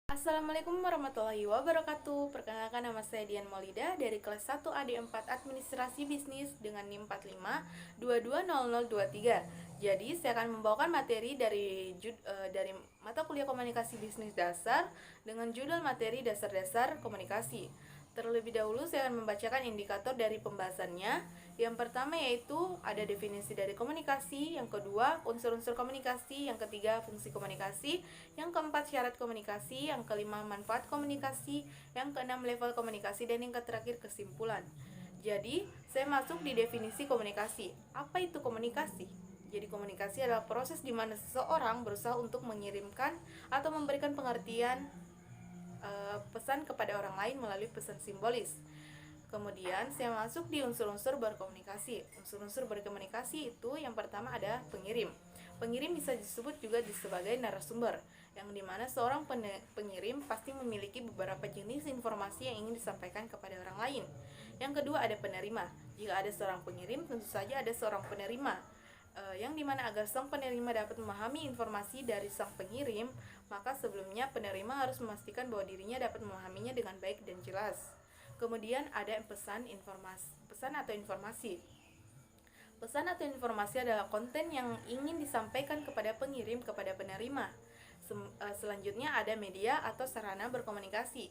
Assalamualaikum warahmatullahi wabarakatuh. Perkenalkan, nama saya Dian Maulida dari kelas 1 AD4 Administrasi Bisnis dengan NIM 45220023. Jadi, saya akan membawakan materi dari mata kuliah Komunikasi Bisnis Dasar dengan judul materi Dasar-dasar Komunikasi. Terlebih dahulu saya akan membacakan indikator dari pembahasannya. Yang pertama yaitu ada definisi dari komunikasi, yang kedua unsur-unsur komunikasi, yang ketiga fungsi komunikasi, yang keempat syarat komunikasi, yang kelima manfaat komunikasi, yang keenam level komunikasi, dan yang terakhir kesimpulan. Jadi, saya masuk di definisi komunikasi. Apa itu komunikasi? Jadi komunikasi adalah proses di mana seseorang berusaha untuk mengirimkan atau memberikan pengertian pesan kepada orang lain melalui pesan simbolis. Kemudian saya masuk di unsur-unsur berkomunikasi. Unsur-unsur berkomunikasi itu yang pertama ada pengirim. Pengirim bisa disebut juga sebagai narasumber, yang dimana seorang pengirim pasti memiliki beberapa jenis informasi yang ingin disampaikan kepada orang lain. Yang kedua ada penerima. Jika ada seorang pengirim, tentu saja ada seorang penerima. Yang dimana agar sang penerima dapat memahami informasi dari sang pengirim, maka sebelumnya penerima harus memastikan bahwa dirinya dapat memahaminya dengan baik dan jelas. Kemudian ada pesan atau informasi. Pesan atau informasi adalah konten yang ingin disampaikan kepada pengirim kepada penerima. Selanjutnya ada media atau sarana berkomunikasi.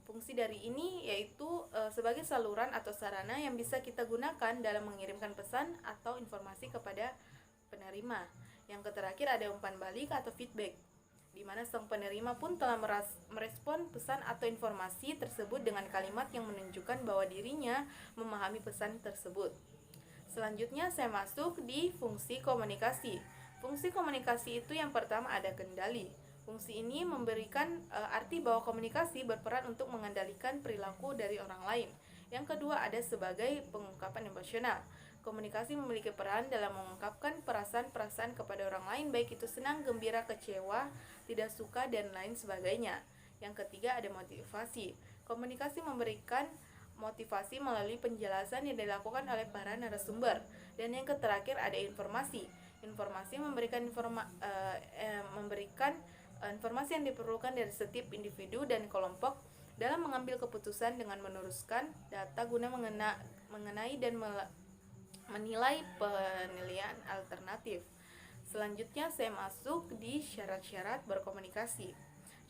Fungsi dari ini yaitu sebagai saluran atau sarana yang bisa kita gunakan dalam mengirimkan pesan atau informasi kepada penerima. Yang terakhir ada umpan balik atau feedback, di mana sang penerima pun telah merespon pesan atau informasi tersebut dengan kalimat yang menunjukkan bahwa dirinya memahami pesan tersebut. Selanjutnya saya masuk di fungsi komunikasi. Fungsi komunikasi itu yang pertama ada kendali. Fungsi ini memberikan arti bahwa komunikasi berperan untuk mengendalikan perilaku dari orang lain. Yang kedua ada sebagai pengungkapan emosional. Komunikasi memiliki peran dalam mengungkapkan perasaan-perasaan kepada orang lain, baik itu senang, gembira, kecewa, tidak suka, dan lain sebagainya. Yang ketiga ada motivasi. Komunikasi memberikan motivasi melalui penjelasan yang dilakukan oleh para narasumber. Dan yang terakhir ada informasi. Informasi memberikan informasi yang diperlukan dari setiap individu dan kelompok dalam mengambil keputusan dengan meneruskan data guna mengenai dan menilai penilaian alternatif. Selanjutnya saya masuk di syarat-syarat berkomunikasi.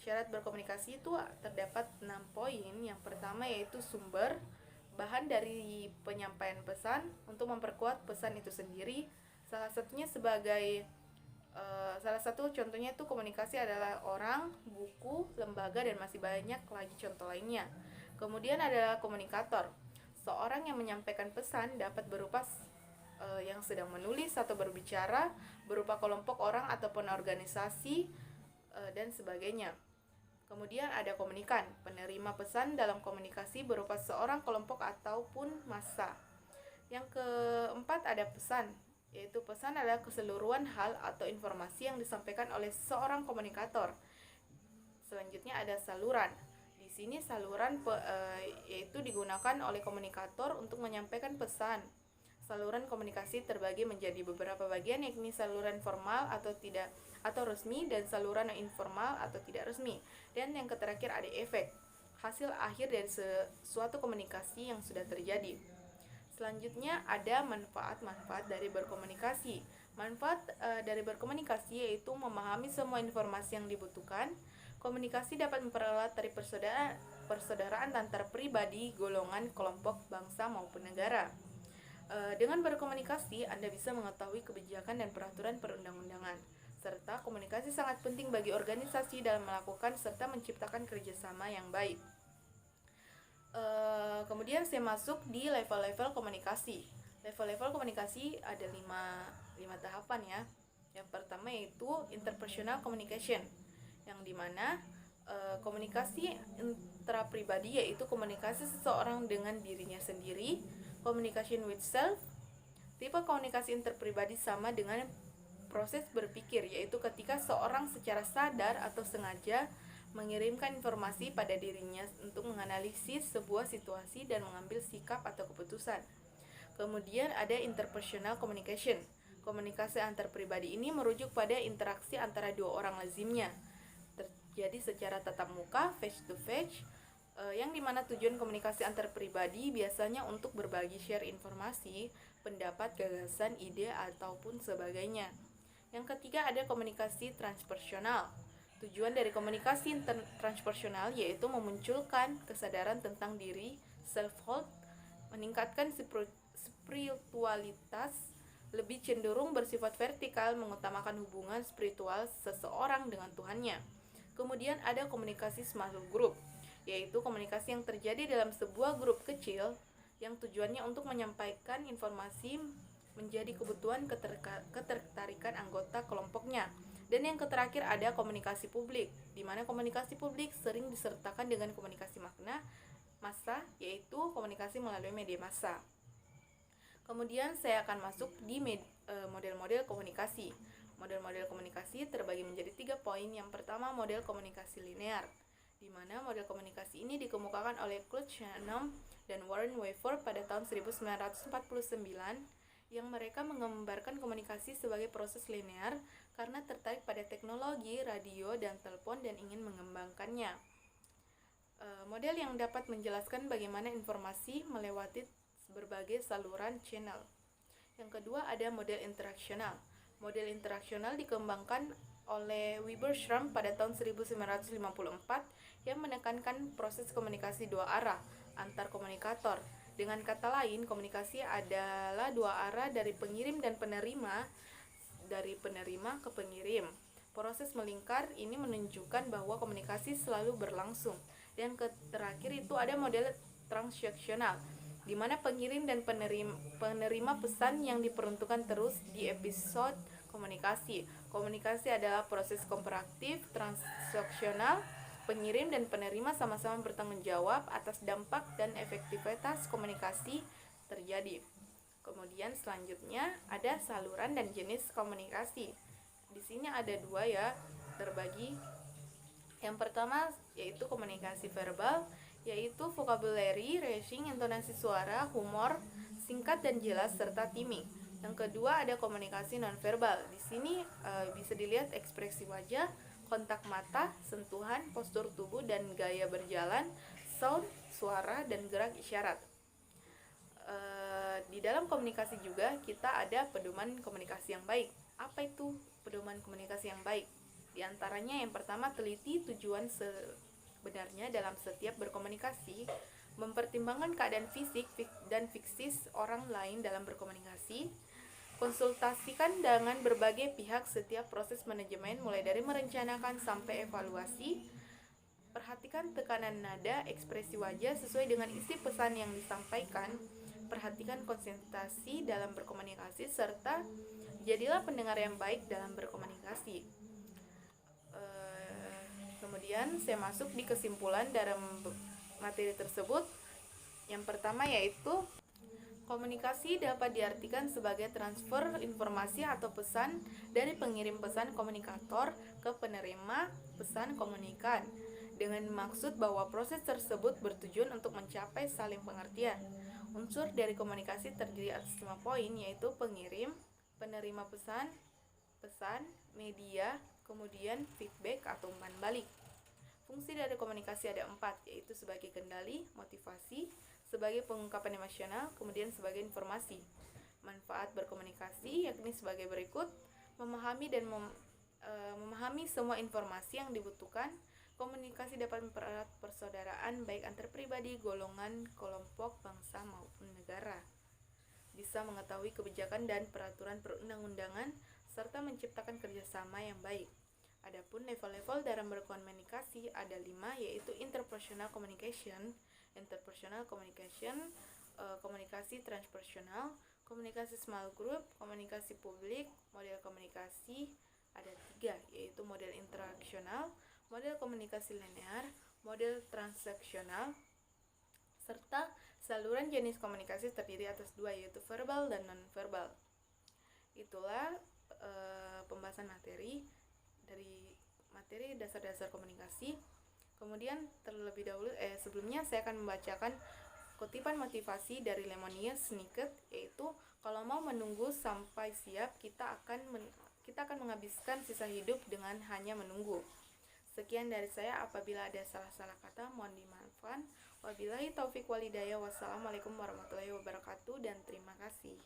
Syarat berkomunikasi itu terdapat 6 poin. Yang pertama yaitu sumber, bahan dari penyampaian pesan untuk memperkuat pesan itu sendiri. Salah satu contohnya itu komunikasi adalah orang, buku, lembaga, dan masih banyak lagi contoh lainnya. Kemudian adalah komunikator. Seorang yang menyampaikan pesan dapat berupa yang sedang menulis atau berbicara, berupa kelompok orang ataupun organisasi, dan sebagainya. Kemudian ada komunikan, penerima pesan dalam komunikasi berupa seorang kelompok ataupun massa. Yang keempat ada pesan, yaitu pesan adalah keseluruhan hal atau informasi yang disampaikan oleh seorang komunikator. Selanjutnya ada saluran. Di sini saluran yaitu digunakan oleh komunikator untuk menyampaikan pesan. Saluran komunikasi terbagi menjadi beberapa bagian, yakni saluran formal atau resmi, dan saluran informal atau tidak resmi. Dan yang terakhir ada efek, hasil akhir dari suatu komunikasi yang sudah terjadi. Selanjutnya ada manfaat-manfaat dari berkomunikasi. Manfaat dari berkomunikasi yaitu memahami semua informasi yang dibutuhkan. Komunikasi dapat mempererat tali persaudaraan antar pribadi, golongan, kelompok, bangsa maupun negara. Dengan berkomunikasi, Anda bisa mengetahui kebijakan dan peraturan perundang-undangan. Serta komunikasi sangat penting bagi organisasi dalam melakukan serta menciptakan kerjasama yang baik. Kemudian saya masuk di level-level komunikasi. Level-level komunikasi ada 5 tahapan ya. Yang pertama yaitu interpersonal communication, yang dimana komunikasi intrapribadi yaitu komunikasi seseorang dengan dirinya sendiri. Communication with self. Tipe komunikasi interpribadi sama dengan proses berpikir, yaitu ketika seorang secara sadar atau sengaja mengirimkan informasi pada dirinya untuk menganalisis sebuah situasi dan mengambil sikap atau keputusan. Kemudian ada interpersonal communication. Komunikasi antar pribadi ini merujuk pada interaksi antara dua orang lazimnya. Jadi secara tatap muka, face to face, yang dimana tujuan komunikasi antar pribadi biasanya untuk berbagi share informasi, pendapat, gagasan, ide, ataupun sebagainya. Yang ketiga ada komunikasi transpersonal. Tujuan dari komunikasi transpersonal yaitu memunculkan kesadaran tentang diri, self-help, meningkatkan spiritualitas, lebih cenderung bersifat vertikal, mengutamakan hubungan spiritual seseorang dengan Tuhannya. Kemudian ada komunikasi small group, yaitu komunikasi yang terjadi dalam sebuah grup kecil yang tujuannya untuk menyampaikan informasi menjadi kebutuhan ketertarikan anggota kelompoknya. Dan yang terakhir ada komunikasi publik, di mana komunikasi publik sering disertakan dengan komunikasi massa, yaitu komunikasi melalui media massa. Kemudian saya akan masuk di model-model komunikasi. Model-model komunikasi terbagi menjadi 3 poin. Yang pertama, model komunikasi linear, di mana model komunikasi ini dikemukakan oleh Claude Shannon dan Warren Wiever pada tahun 1949, yang mereka menggambarkan komunikasi sebagai proses linear karena tertarik pada teknologi, radio, dan telepon dan ingin mengembangkannya. Model yang dapat menjelaskan bagaimana informasi melewati berbagai saluran channel. Yang kedua ada model interaksional. Model interaksional dikembangkan oleh Weber-Schramm pada tahun 1954 yang menekankan proses komunikasi dua arah antar komunikator. Dengan kata lain, komunikasi adalah dua arah dari pengirim dan penerima, dari penerima ke pengirim. Proses melingkar ini menunjukkan bahwa komunikasi selalu berlangsung. Dan terakhir itu ada model transaksional, di mana pengirim dan penerima pesan yang diperuntukkan terus di episode komunikasi. Komunikasi adalah proses kooperatif transaksional. Pengirim dan penerima sama-sama bertanggung jawab atas dampak dan efektivitas komunikasi terjadi. Kemudian selanjutnya ada saluran dan jenis komunikasi. Di sini ada dua ya, terbagi. Yang pertama yaitu komunikasi verbal, yaitu vocabulary, rhyming, intonasi suara, humor, singkat dan jelas serta timing. Yang kedua ada komunikasi nonverbal. Di sini bisa dilihat ekspresi wajah, kontak mata, sentuhan, postur tubuh dan gaya berjalan, sound, suara dan gerak isyarat. Di dalam komunikasi juga kita ada pedoman komunikasi yang baik. Apa itu pedoman komunikasi yang baik? Di antaranya yang pertama, teliti tujuan sebenarnya dalam setiap berkomunikasi, mempertimbangkan keadaan fisik dan fiksis orang lain dalam berkomunikasi, konsultasikan dengan berbagai pihak setiap proses manajemen mulai dari merencanakan sampai evaluasi, perhatikan tekanan nada, ekspresi wajah sesuai dengan isi pesan yang disampaikan, perhatikan konsentrasi dalam berkomunikasi, serta jadilah pendengar yang baik dalam berkomunikasi. Kemudian saya masuk di kesimpulan dalam materi tersebut. Yang pertama yaitu komunikasi dapat diartikan sebagai transfer informasi atau pesan dari pengirim pesan komunikator ke penerima pesan komunikan, dengan maksud bahwa proses tersebut bertujuan untuk mencapai saling pengertian. Unsur dari komunikasi terdiri atas 5 poin, yaitu pengirim, penerima pesan, media, kemudian feedback atau umpan balik. Fungsi dari komunikasi ada 4, yaitu sebagai kendali, motivasi, sebagai pengungkapan emosional, kemudian sebagai informasi. Manfaat berkomunikasi yakni sebagai berikut: memahami dan memahami semua informasi yang dibutuhkan. Komunikasi dapat mempererat persaudaraan baik antar pribadi, golongan, kelompok, bangsa maupun negara. Bisa mengetahui kebijakan dan peraturan perundang-undangan serta menciptakan kerjasama yang baik. Adapun level-level dalam berkomunikasi ada 5, yaitu interpersonal communication, komunikasi transpersonal, komunikasi small group, komunikasi publik. Model komunikasi ada 3, yaitu model interaksional, model komunikasi linear, model transaksional, serta saluran jenis komunikasi terdiri atas 2, yaitu verbal dan non-verbal. Itulah pembahasan materi dari materi dasar-dasar komunikasi. Kemudian terlebih dahulu sebelumnya saya akan membacakan kutipan motivasi dari Lemonius Snicket, yaitu kalau mau menunggu sampai siap, kita akan menghabiskan sisa hidup dengan hanya menunggu. Sekian dari saya, apabila ada salah-salah kata mohon dimaafkan. Wabillahi taufik walhidayah. Wassalamualaikum warahmatullahi wabarakatuh dan terima kasih.